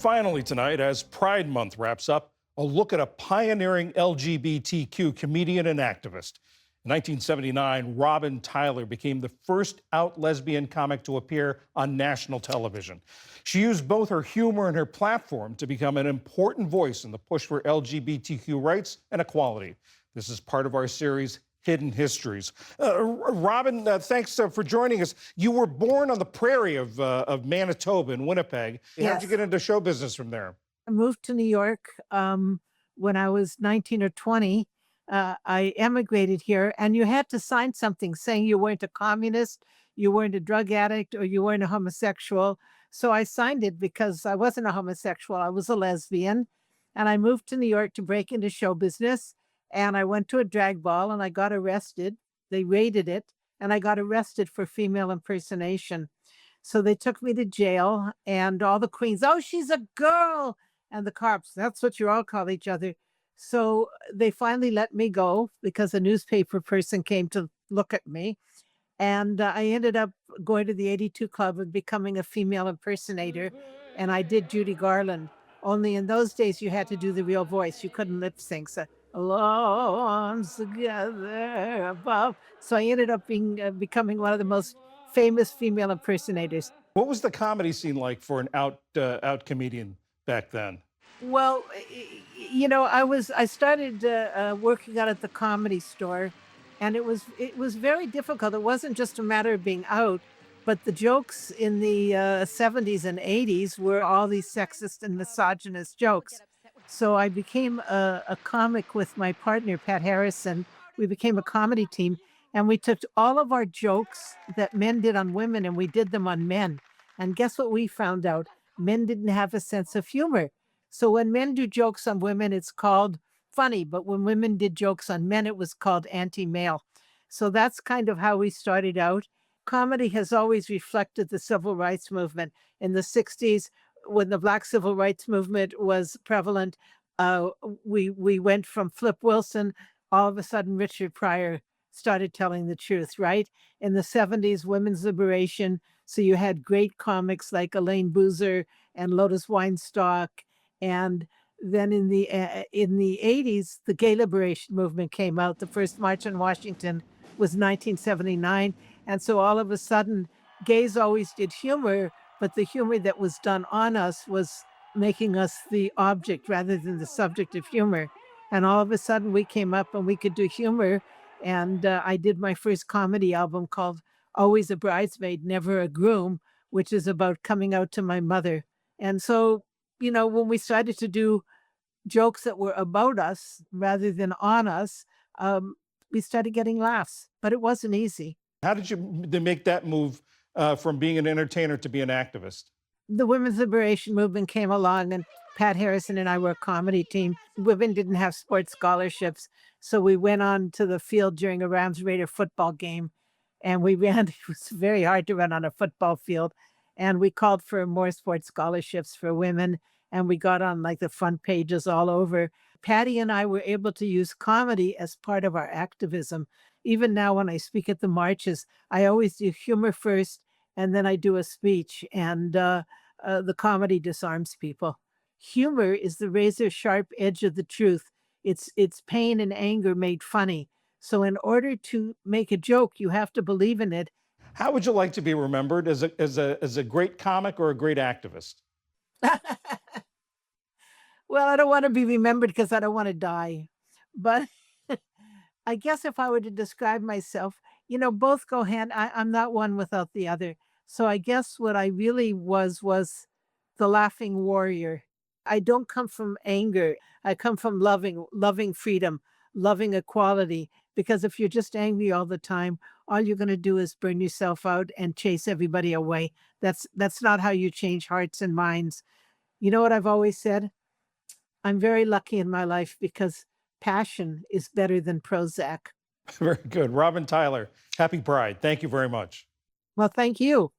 Finally tonight, as Pride Month wraps up, a look at a pioneering LGBTQ comedian and activist. In 1979, Robin Tyler became the first out lesbian comic to appear on national television. She used both her humor and her platform to become an important voice in the push for LGBTQ rights and equality. This is part of our series, Hidden Histories. Robin, thanks for joining us. You were born on the prairie of Manitoba in Winnipeg. How did you get into show business from there? I moved to New York when I was 19 or 20. I emigrated here, and you had to sign something saying you weren't a communist, you weren't a drug addict, or you weren't a homosexual. So I signed it because I wasn't a homosexual, I was a lesbian. And I moved to New York to break into show business. And I went to a drag ball and I got arrested. They raided it, and I got arrested for female impersonation. So they took me to jail, and all the queens, oh, she's a girl. And the cops, that's what you all call each other. So they finally let me go because a newspaper person came to look at me. And I ended up going to the 82 Club and becoming a female impersonator. And I did Judy Garland. Only in those days, you had to do the real voice. You couldn't lip sync. So, arms together above. So I ended up becoming one of the most famous female impersonators. What was the comedy scene like for an out comedian back then? Well, I started working out at the Comedy Store, and it was very difficult. It wasn't just a matter of being out, but the jokes in the 70s and 80s were all these sexist and misogynist jokes. So I became a comic with my partner, Pat Harrison. We became a comedy team, and we took all of our jokes that men did on women and we did them on men. And guess what we found out? Men didn't have a sense of humor. So when men do jokes on women, it's called funny. But when women did jokes on men, it was called anti-male. So that's kind of how we started out. Comedy has always reflected the civil rights movement. In the 60s, when the Black Civil Rights Movement was prevalent, we went from Flip Wilson, all of a sudden Richard Pryor started telling the truth, right? In the 70s, women's liberation. So you had great comics like Elaine Boozer and Lotus Weinstock. And then in the 80s, the gay liberation movement came out. The first march on Washington was 1979. And so all of a sudden, gays always did humor, but the humor that was done on us was making us the object rather than the subject of humor. And all of a sudden, we came up and we could do humor. And I did my first comedy album called Always a Bridesmaid, Never a Groom, which is about coming out to my mother. And so, when we started to do jokes that were about us rather than on us, we started getting laughs, but it wasn't easy. How did you make that move from being an entertainer to be an activist? The women's liberation movement came along, and Pat Harrison and I were a comedy team. Women didn't have sports scholarships, so we went on to the field during a Rams Raider football game, and we ran. It was very hard to run on a football field, and we called for more sports scholarships for women, and we got on like the front pages all over. Patty and I were able to use comedy as part of our activism. Even now, when I speak at the marches, I always do humor first, and then I do a speech, and the comedy disarms people. Humor is the razor sharp edge of the truth. It's pain and anger made funny. So in order to make a joke, you have to believe in it. How would you like to be remembered, as a great comic or a great activist? Well, I don't want to be remembered because I don't want to die. But I guess if I were to describe myself, both go hand. I'm not one without the other. So I guess what I really was the laughing warrior. I don't come from anger. I come from loving freedom, loving equality. Because if you're just angry all the time, all you're going to do is burn yourself out and chase everybody away. That's not how you change hearts and minds. You know what I've always said? I'm very lucky in my life because passion is better than Prozac. Very good. Robin Tyler, happy Pride. Thank you very much. Well, thank you.